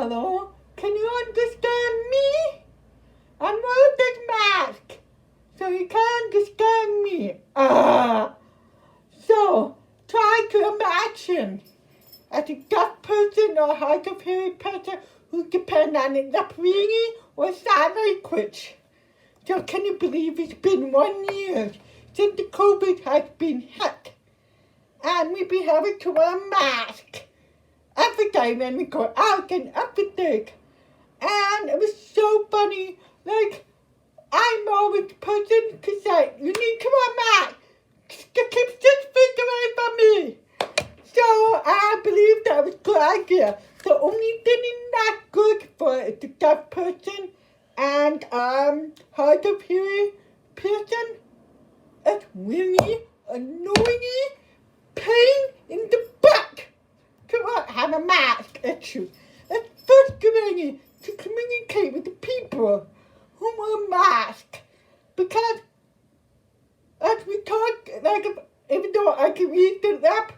Hello? Can you understand me? I'm wearing this mask, so you can't understand me. So, try to imagine as a deaf person or hard of hearing person who depend on lip reading or sign language. So can you believe it's been 1 year since the COVID has been hit? And we be having to wear a mask every day when we go out and everything. And it was so funny. Like, I'm always the person to say, you need to wear a mask. Keep 6 feet away from me. So I believe that was a good idea. The only thing not good for is the deaf person and hard of hearing person. It's really annoying pain in the back to have a mask issue. It's frustrating to communicate with the people who wear masks because as we talk, like even though I can read the lip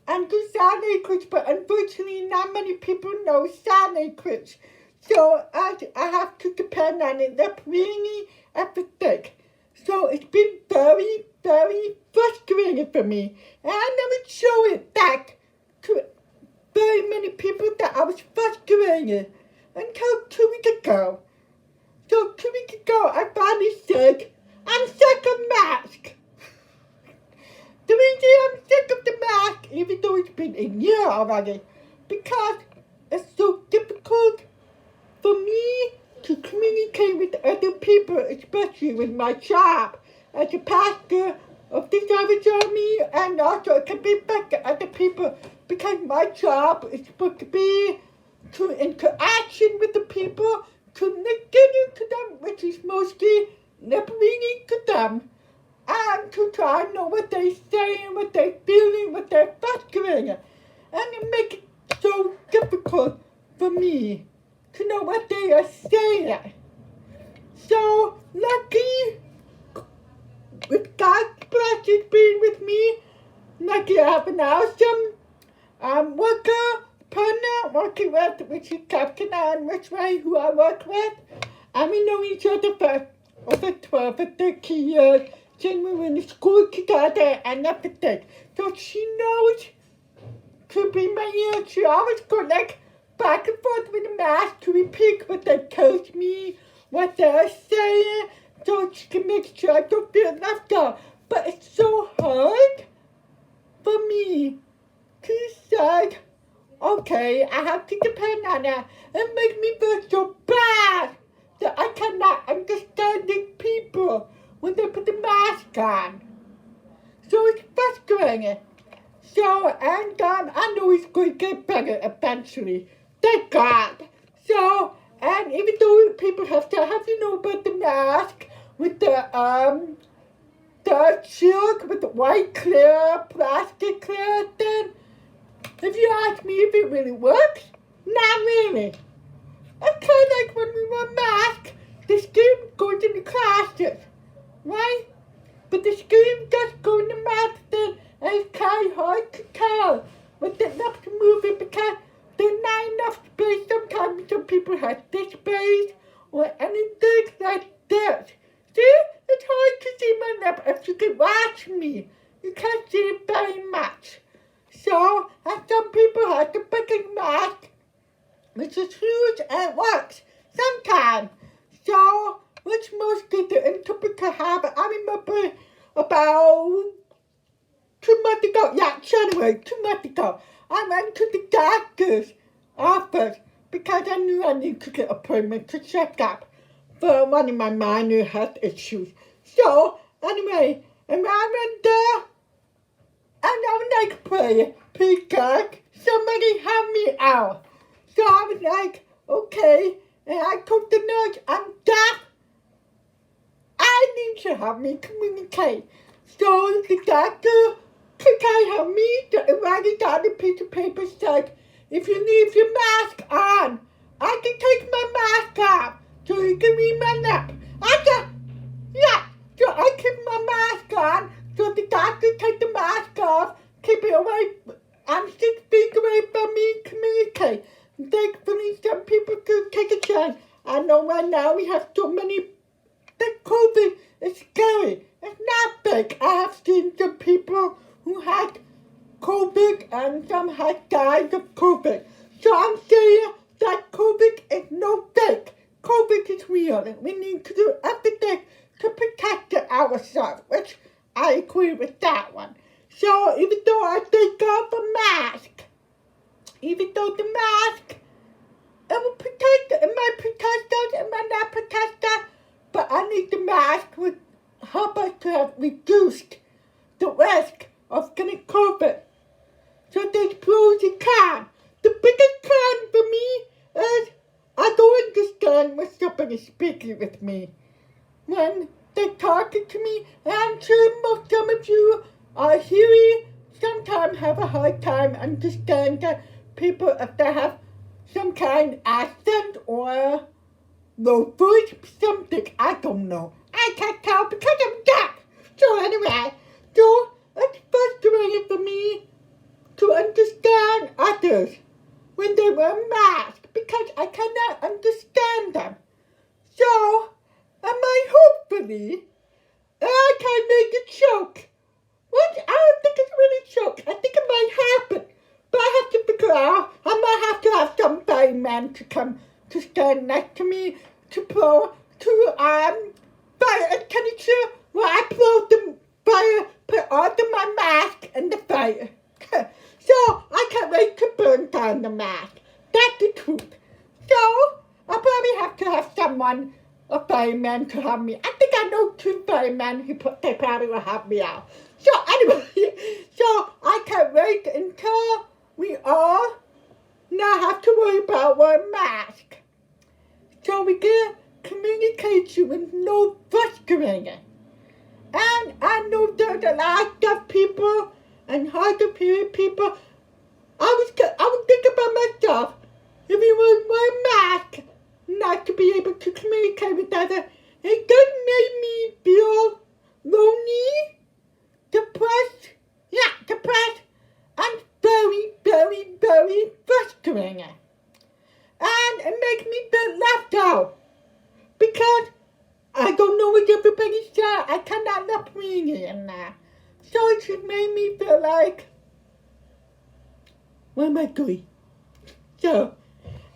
and do sign language, but unfortunately not many people know sign language. So I have to depend on it, lip reading, everything. So it's been very, very frustrating for me. And I never show it back to very many people that I was frustrated until 2 weeks ago. So 2 weeks ago, I finally said, I'm sick of masks. The reason I'm sick of the mask, even though it's been a year already, because it's so difficult for me to communicate with other people, especially with my job as a pastor of the Salvation Army, and also it can be better other people because my job is supposed to be to interaction with the people, to listen to them, which is mostly lip reading to them, and to try to know what they're saying, what they're feeling, what they're frustrating. And it makes it so difficult for me to know what they are saying. So, lucky, with God's blessing being with me, lucky I have an awesome worker, partner, working with, which is Captain Ann Richway, who I work with. And we know each other for over 12 or 13 years since we were in school together and everything. So she knows to be my ear. She always go like back and forth with the mask to repeat what they told me, what they're saying, so she can make sure I don't feel left out. But it's so hard for me to say, okay, I have to depend on that. It makes me feel so bad that I cannot understand these people when they put the mask on. So it's frustrating. So, and I know it's going to get better eventually. Thank God. So, and even though people have to have to know about the mask with the silk with the white clear, plastic clear thing, if you ask me if it really works, not really. It's kind of like when we wear masks, the skin goes in the classes, right? But the skin does go in the mask then, and it's kind of hard to tell with the lips moving because there's not enough space. Sometimes some people have this space or anything like this. See? It's hard to see my lip if you can watch me. You can't see it very much. So, and some people have to put a mask, which is huge and it works sometimes. So, which mostly the interpreter have. I remember about 2 months ago, January, 2 months ago, I went to the doctor's office because I knew I needed to get an appointment to check up for one of my minor health issues. So, anyway, and I went there, and I was like, please God, somebody help me out. So I was like, okay, and I told the nurse, I'm deaf. I need to help me communicate. So the doctor, could help me? The writing down a piece of paper said, if you leave your mask on, I can take my mask off so you can read my lip. I said, yeah. So I keep my mask on, so the doctor take the mask off, keep it away, I'm 6 feet away from me, communicate. Thankfully, know right now we have so many, that COVID is scary. It's not big. I have seen some people who had COVID and some had died of COVID. So I'm saying that COVID is no fake. COVID is real and we need to do everything to protect ourselves, which I agree with that one. So even though I take off a mask, even though the mask, it will protect, it might protect us, it might not protect us, but I need the mask would help us to have reduced the risk of getting COVID. So there's pros and cons. The biggest con for me is I don't understand when somebody is speaking with me. When they're talking to me, and I'm sure some of you are hearing, sometimes have a hard time understanding people if they have some kind of accent or low voice, something, I don't know. I can't tell because I'm deaf. So anyway, so it's frustrating for me to understand others when they wear masks because I cannot understand them. So, hopefully, I can make a joke. What? I don't think it's really a joke. I think it might happen. But I have to figure out, I might have to have some fireman to come to stand next to me to blow, to, fire extinguisher where I blow the fire, put under my mask in the fire. So, I can't wait to burn down the mask. That's the truth. So, I'll probably have to have someone, a fireman, to help me. I think I know 2 firemen who they probably will help me out. So, anyway, so I can't wait until we all not have to worry about wearing masks. So we get communication with no frustrating. And I know there's a lot of deaf people and hard of hearing people. I would think about myself, if you would wear a mask, not to be able to communicate with others, it does make me feel lonely, depressed, and very, very, very frustrating. And it makes me feel left out, because I don't know what everybody said. I cannot stop reading in there. So it just made me feel like, what am I doing? So,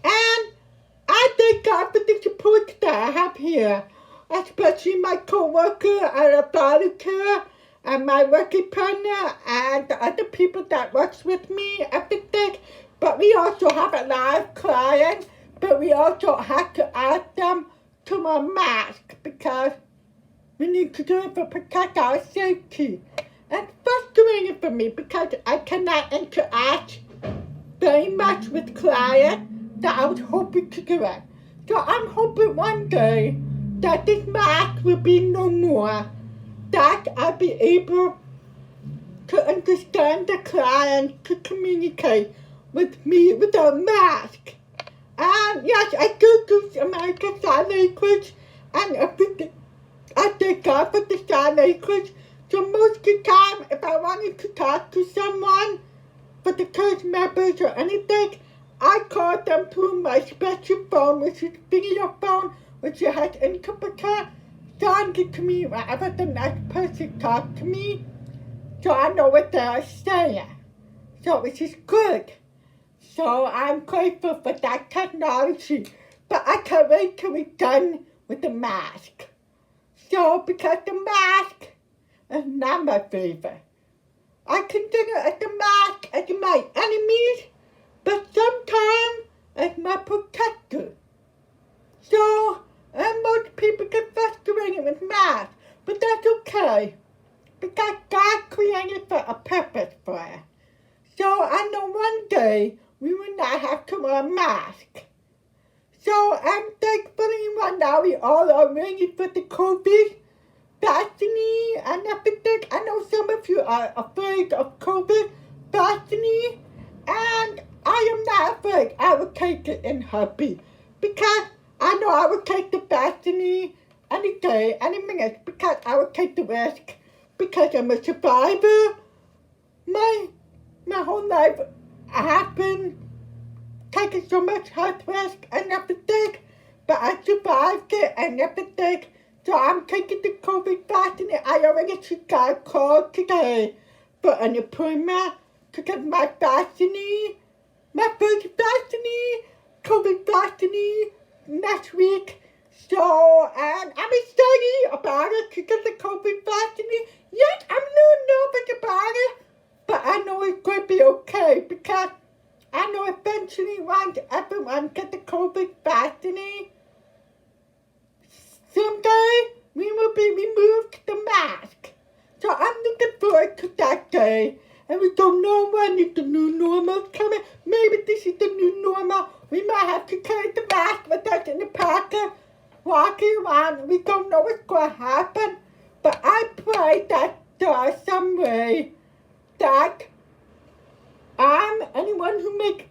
and I thank God for the support that I have here, especially my co-worker and a volunteer and my working partner and the other people that works with me, everything. But we also have a live client, but we also have to ask them to wear masks because we need to do it to protect our safety. It's frustrating for me because I cannot interact very much with clients that I was hoping to do it. So I'm hoping one day that this mask will be no more, that I'll be able to understand the client, to communicate with me without mask. And yes, I do use American Sign Language and everything. I thank God for the sign language. So most of the time, if I wanted to talk to someone, for the church members or anything, I call them through my special phone, which is video phone, which has interpreter, send it to me whenever the next person talks to me, so I know what they're saying. So which is good. So I'm grateful for that technology, but I can't wait till we're done with the mask. So because the mask is not my favorite. I consider the mask as my enemies, but sometimes as my protector. So, and most people get frustrated with masks, but that's okay, because God created for a purpose for it. So I know one day we will not have to wear a mask. So I'm thankfully right now we all are ready for the COVID vaccine and everything. I know some of you are afraid of COVID vaccine, and I am not afraid. I will take it in heartbeat because I know I will take the vaccine any day, any minute, because I will take the risk because I'm a survivor. My whole life I have been taking so much health risk and everything, but I survived it and everything. So I'm taking the COVID vaccine. I already got a call today for an appointment to get my vaccine. My first vaccine, COVID vaccine, next week. So, and I'm excited about it to get the COVID vaccine. Yes, I'm a little nervous about it, but I know it's going to be okay because I know eventually once everyone gets the COVID vaccine, someday we will be removed the mask. So I'm looking forward to that day. And we don't know when the new normal is coming. Maybe this is the new normal. We might have to carry the mask with us in the pocket, walking around. We don't know what's going to happen. But I pray that there is some way that anyone who makes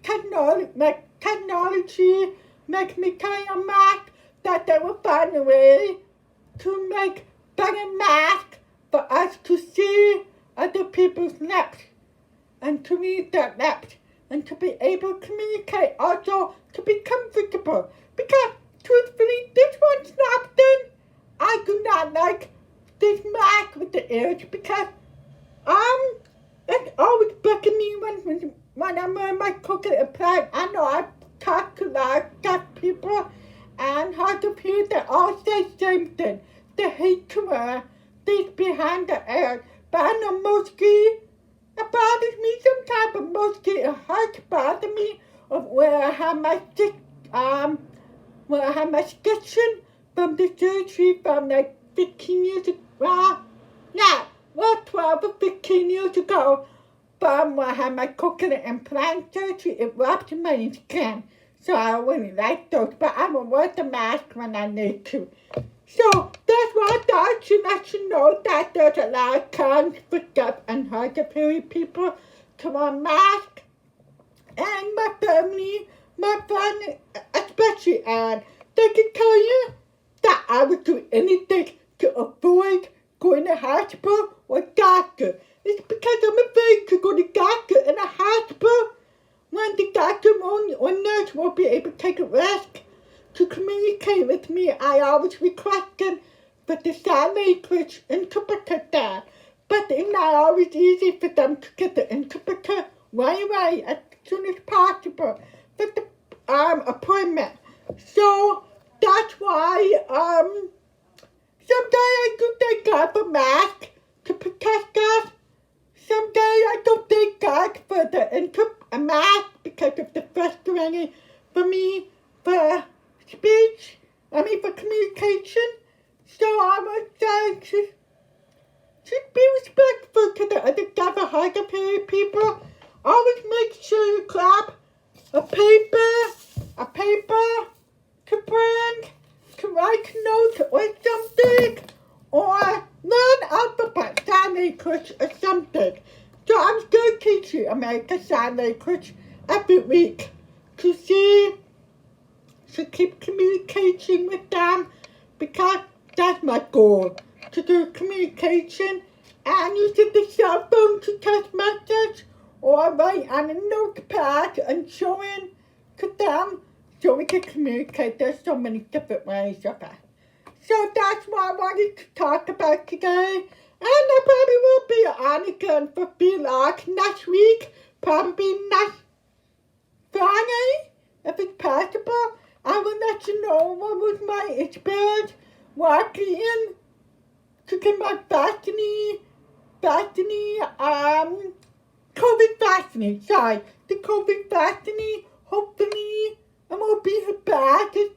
technology makes me carry a mask, that they will find a way to make better masks for us to see other people's lips and to read their lips and to be able to communicate, also to be comfortable. Because truthfully, this one's not done. I do not like this mask with the ears because it's always bugging me when I'm wearing my coconut implant. I know I've talked to a lot of deaf people and hard of hearing, they all say the same thing. They hate to wear these behind the ears. But I know mostly it bothers me sometimes, but mostly it hurts bother me of where I have my stitching from the surgery from like 15 years ago. 12 or 15 years ago. From where I had my coconut implant surgery, it rubbed my skin. So I wouldn't like those, but I will wear the mask when I need to. So that's why I thought to let you know that there's a lot of cons for deaf and hard of hearing people to wear masks. And my family, my friend, especially Anne, they can tell you that I would do anything to avoid going to hospital or doctor. It's because I'm afraid to go to doctor in a hospital when the doctor or nurse won't be able to take a risk to communicate with me. I always requested for the sign language interpreter there, but it's not always easy for them to get the interpreter right away as soon as possible for the appointment. So that's why someday I do thank God for masks to protect us. Someday I don't thank God for a mask because of the frustrating for me for speech, for communication. So I would say to be respectful to the other deaf and hard of hearing people. Always make sure you grab a paper to print, to write notes or something, or learn alphabet, sign language or something. So I'm still teaching American Sign Language every week to keep communicating with them, because that's my goal, to do communication and using the cell phone to text message or write on a notepad and showing to them so we can communicate. There's so many different ways of it. So that's what I wanted to talk about today. And I probably will be on again for vlog next week, probably next Friday, if it's possible. I will let you know what was my experience walking in to get my COVID vaccine. Sorry, the COVID vaccine. Hopefully, I won't be as bad as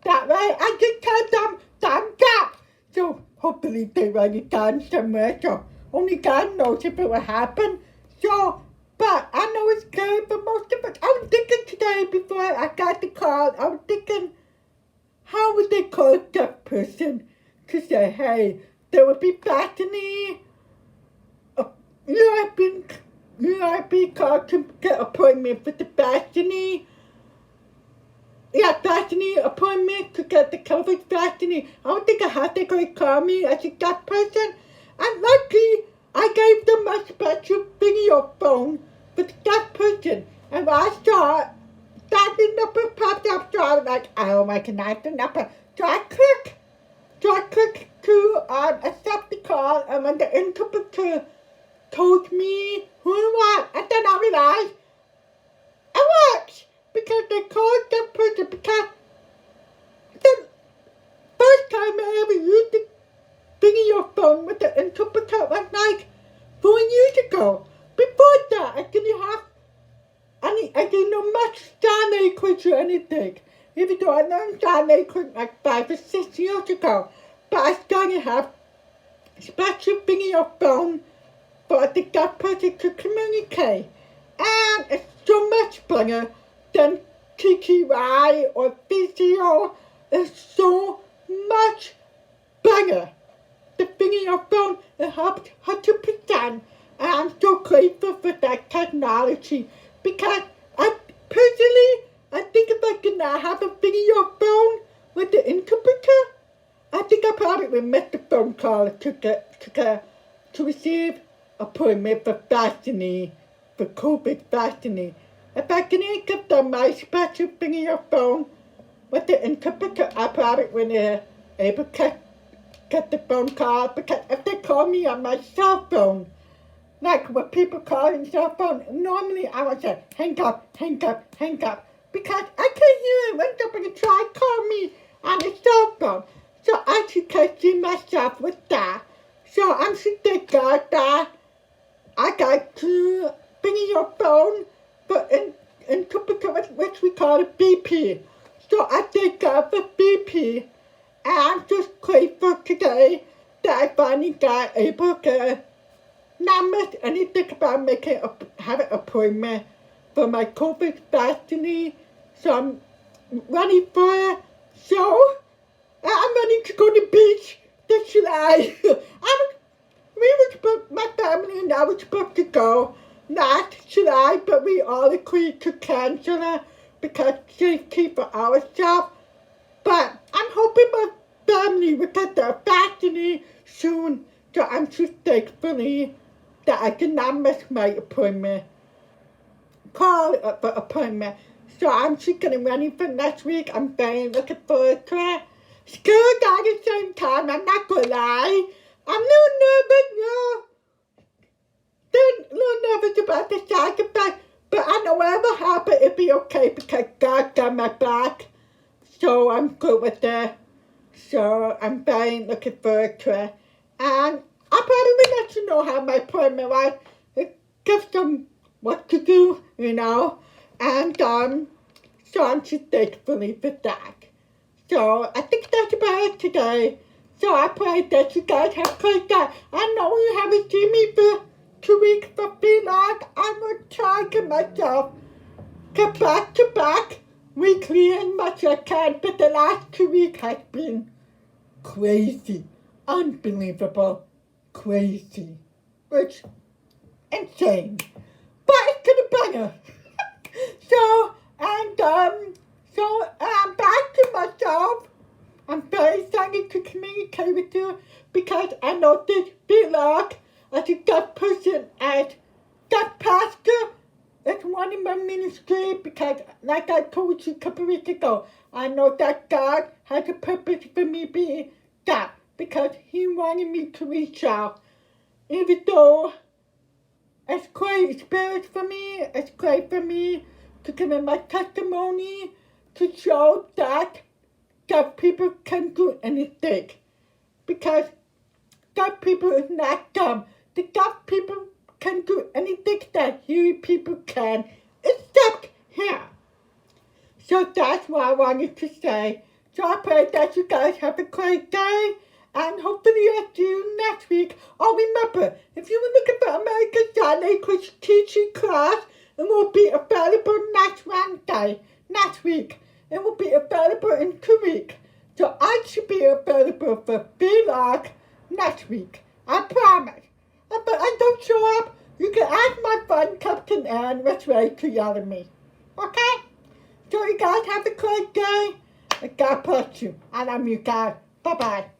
that way. I just tell them thumbs up. So hopefully they write it down somewhere. So only God knows if it will happen. So, but I know it's good for most of us. I was thinking today before I got the call, I was thinking, how would they call a deaf person to say, hey, there will be vaccine. You have been called to get an appointment for the vaccine. Vaccine appointment to get the COVID vaccine. I don't think how they're going to call me as a deaf person. And luckily, I gave them a special video phone for the deaf person. And I saw the number popped up, so I was like, oh my goodness, the number. So I click to accept the call, and when the interpreter told me who it was, and then I realized it works because they called that person because the first time I ever used the thing in your phone with the interpreter was like 4 years ago. Before that, I didn't know much sign language or anything. Even though I learned sign language like 5 or 6 years ago. But I started to have special thing in your phone for the deaf person to communicate. And it's so much better than TTY or physio. It's so much better. The thing in your phone, it helps 100%. And I'm so grateful for that technology because I think if I could not have a thing in your phone with the interpreter, I think I probably would miss the phone call to receive appointment for vaccine, for COVID vaccine. If I can give them my special thing in your phone with the interpreter, I probably wouldn't able to get the phone call because if they call me on my cell phone, like when people call on cell phone, normally I would say, hang up, because I can't hear it when somebody try to call me on the cell phone. So I should can't see myself with that. So I'm so thankful that I got to bring in your phone, but interpreter, which we call it BP. So I thank God for BP. And I'm just grateful today that I finally got able to not miss anything about having an appointment for my COVID vaccine. So I'm ready for it. So I'm ready to go to the beach this July. My family and I were supposed to go last July, but we all agreed to cancel it because safety for ourselves. But I'm hoping my family will get their vaccine soon, so I'm so thankful that I did not miss my appointment. For appointment. So I'm just getting ready for next week. I'm very looking forward to it. Scared at the same time, I'm not gonna lie. I'm a little nervous, a little nervous about the side effect, but I know whatever happens, it'll be okay because God got my back. So I'm good with that. So I'm very looking forward to it. And I'll probably let you know how my appointment was. It gives them what to do, And so I'm just thankful for that. So I think that's about it today. So I pray that you guys have a great day. I know you haven't seen me for 2 weeks for vlog. I will try to myself get back to back weekly as much as I can. But the last 2 weeks has been crazy, unbelievable, crazy, which insane. But it's gonna be better. So I'm back to myself. I'm very excited to communicate with you because I know this vlog as a deaf person, as deaf pastor, it's one in my ministry because, like I told you a couple weeks ago, I know that God has a purpose for me being deaf because He wanted me to reach out. Even though it's great experience for me, it's great for me to give in my testimony to show that deaf people can do anything. Because deaf people is not dumb. The deaf people can do anything that hearing people can, except here. So that's what I wanted to say. So I pray that you guys have a great day. And hopefully I'll see you next week. Oh, remember, if you were looking for American Sign Language teaching class, it will be available next Wednesday, next week. It will be available in 2 weeks. So I should be available for vlog next week. I promise. If I don't show up, you can ask my friend Captain Ann which way to yell at me. Okay? So you guys have a great day. And God bless you. I love you guys. Bye-bye.